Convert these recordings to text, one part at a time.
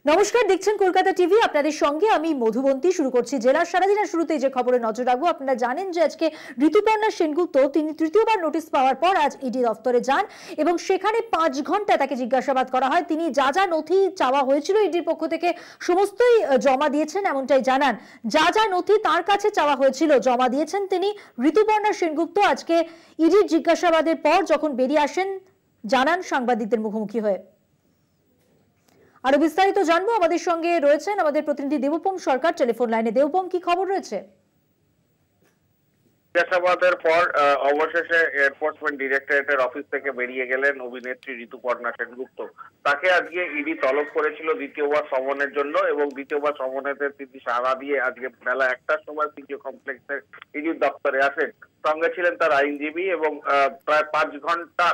নমস্কার, দেখছেন কলকাতা টিভি। আপনাদের সঙ্গে আমি মধুবন্তী। শুরু করছি জেলার সারাদিনের শুরুতেই যে খবরে নজর রাখবো। আপনারা জানেন যে আজকে ঋতুপর্ণা সেনগুপ্ত তিনি তৃতীয়বার নোটিশ পাওয়ার পর আজ ইডি দফতরে যান এবং সেখানে 5 ঘন্টা তাকে জিজ্ঞাসাবাদ করা হয়। তিনি যা যা নথি চাওয়া হয়েছিল ইডির পক্ষ থেকে সমস্তই জমা দিয়েছেন এমনটাই জানান। যা যা নথি তার কাছে চাওয়া হয়েছিল জমা দিয়েছেন তিনি। ঋতুপর্ণা সেনগুপ্ত আজকে ইডির জিজ্ঞাসাবাদের পর যখন বেরিয়ে আসেন জানান সাংবাদিকদের মুখোমুখি হয়ে। আরো বিস্তারিত জানবো, আমাদের সঙ্গে রয়েছেন আমাদের প্রতিনিধি দেবপম সরকার টেলিফোন লাইনে। দেবপম, কি খবর রয়েছে? জিজ্ঞাসাবাদের পর অবশেষে এনফোর্সমেন্ট ডিরেক্টরেটের অফিস থেকে বেরিয়ে গেলেন অভিনেত্রী ঋতুপর্ণা সেনগুপ্ত। তাকে আজকে ইডি তলব করেছিল দ্বিতীয়বার সমনের জন্য এবং দ্বিতীয়বার সমনেতে তিনি সাড়া দিয়ে আজকে বেলা 1টার সময় সিটিও কমপ্লেক্সের ইডির দপ্তরে আসেন। সঙ্গে ছিলেন তার আইনজীবী এবং প্রায় 5 ঘন্টা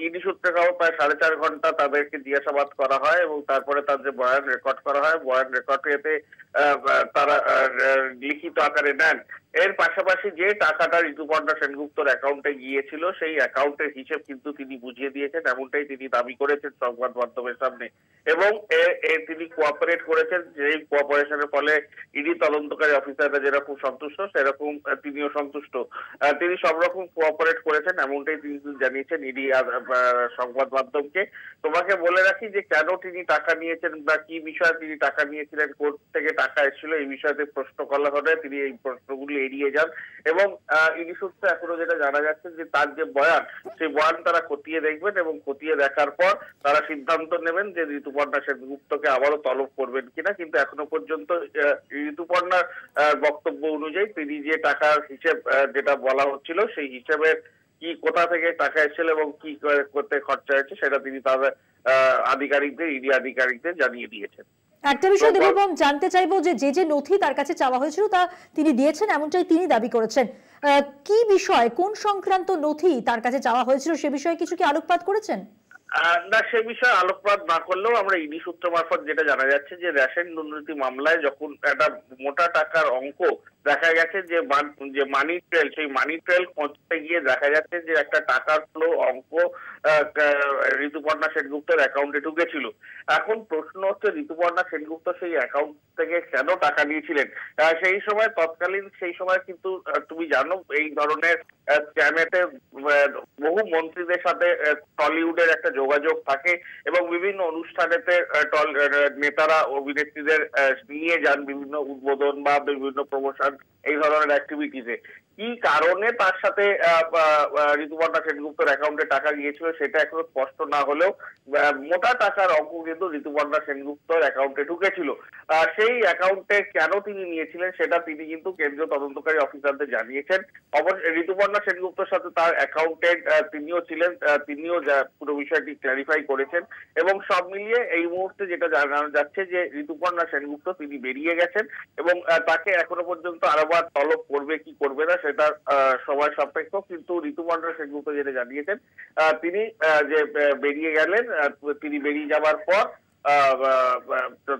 ইডি সূত্রে খবর প্রায় 4.5 ঘন্টা তাদেরকে জিজ্ঞাসাবাদ করা হয় এবং তারপরে তার যে বয়ান রেকর্ড করা হয়, বয়ান রেকর্ডে তারা লিখিত আকারে নেন। এর পাশাপাশি যে টাকাটা ঋতুপর্ণা সেনগুপ্তর অ্যাকাউন্টে গিয়েছিল সেই অ্যাকাউন্টের হিসেব কিন্তু তিনি বুঝিয়ে দিয়েছেন, এমনটাই তিনি দাবি করেছেন সংবাদ মাধ্যমের সামনে। এবং তিনি কোঅপারেট করেছেন, যে কোঅপারেশনের ফলে ইডি তদন্তকারী অফিসাররা যেরকম সন্তুষ্ট সেরকম তিনিও সন্তুষ্ট। তিনি সব রকম কোঅপারেট করেছেন এমনটাই তিনি জানিয়েছেন ইডি সংবাদ মাধ্যমকে। তোমাকে বলে রাখি যে কেন তিনি টাকা নিয়েছেন বা কি বিষয়ে তিনি টাকা নিয়েছিলেন, কোর্ট থেকে টাকা এসেছিল, এই বিষয়তে প্রশ্ন করা হলে তিনি এই প্রশ্নগুলি এড়িয়ে যান এবং ইডি সূত্রে এখনো যেটা জানা যাচ্ছে যে তার যে বয়ান, সেই বয়ান তারা খতিয়ে দেখবেন এবং খতিয়ে দেখার পর তারা সিদ্ধান্ত নেবেন যে ঋতুপর্ণা সেনগুপ্তকে আবারও তলব করবেন কিনা। কিন্তু এখনো পর্যন্ত ঋতুপর্ণার বক্তব্য অনুযায়ী তিনি যে টাকার হিসেব যেটা বলা হচ্ছিল সেই হিসেবের কি কোথা থেকে টাকা এসেছিল এবং কি করতে খরচা হয়েছে সেটা তিনি তাদের আধিকারিকদের, ইডি আধিকারিকদের জানিয়ে দিয়েছেন। একটা বিষয় দেবপম জানতে চাইবো যে যে নথি তার কাছে চাওয়া হয়েছিল তা তিনি দিয়েছেন এমনটাই তিনি দাবি করেছেন। কি বিষয়, কোন সংক্রান্ত নথি তার কাছে চাওয়া হয়েছিল সে বিষয়ে কিছু কি আলোকপাত করেছেন? না, সে বিষয়ে আলোকপাত না করলেও আমরা ইডি সূত্র মারফত যেটা জানা যাচ্ছে যে রেশন দুর্নীতি মামলায় যখন একটা মোটা টাকার অঙ্ক দেখা গেছে যে মানি ট্রেল, সেই মানি ট্রেল খুঁজতে গিয়ে দেখা যাচ্ছে যে একটা টাকার ফ্লো অঙ্ক ঋতুপর্ণা সেনগুপ্তের অ্যাকাউন্টে ঢুকেছিল। এখন প্রশ্ন হচ্ছে ঋতুপর্ণা সেনগুপ্ত সেই অ্যাকাউন্ট থেকে কেন টাকা নিয়েছিলেন। সেই সময় কিন্তু তুমি জানো এই ধরনের স্ক্যামেতে বহু মন্ত্রীদের সাথে টলিউডের একটা যোগাযোগ থাকে এবং বিভিন্ন অনুষ্ঠানেতে নেতারা অভিনেত্রীদের নিয়ে যান বিভিন্ন উদ্বোধন বা বিভিন্ন প্রমোশন, এই ধরনের অ্যাক্টিভিটিতে। কি কারণে তার সাথে ঋতুপর্ণা সেনগুপ্তর অ্যাকাউন্টে টাকা গিয়েছিল সেটা এখনো স্পষ্ট না হলেও মোটা টাকার অঙ্ক কিন্তু ঋতুপর্ণা সেনগুপ্তর অ্যাকাউন্টে ঢুকেছিল। সেই অ্যাকাউন্টে কেন তিনি নিয়েছিলেন সেটা তিনি কিন্তু কেন্দ্রীয় তদন্তকারী অফিসারদের জানিয়েছেন। ঋতুপর্ণা সেনগুপ্তর সাথে তার অ্যাকাউন্টেন্ট তিনিও ছিলেন, তিনিও পুরো বিষয়টি ক্ল্যারিফাই করেছেন এবং সব মিলিয়ে এই মুহূর্তে যেটা জানানো যাচ্ছে যে ঋতুপর্ণা সেনগুপ্ত তিনি বেরিয়ে গেছেন এবং তাকে এখনো পর্যন্ত আরেকবার তলব করবে কি করবে না সেটা সময় সাপেক্ষ। কিন্তু ঋতুপর্ণা সেনগুপ্ত যেটা জানিয়েছেন তিনি যে বেরিয়ে গেলেন, তিনি বেরিয়ে যাবার পর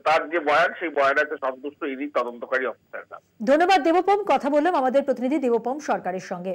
তার যে বয়ান সেই বয়ানাতে সন্তুষ্ট ইডি তদন্তকারী অফিসাররা। ধন্যবাদ দেবপম। কথা বললাম আমাদের প্রতিনিধি দেবপম সরকারের সঙ্গে।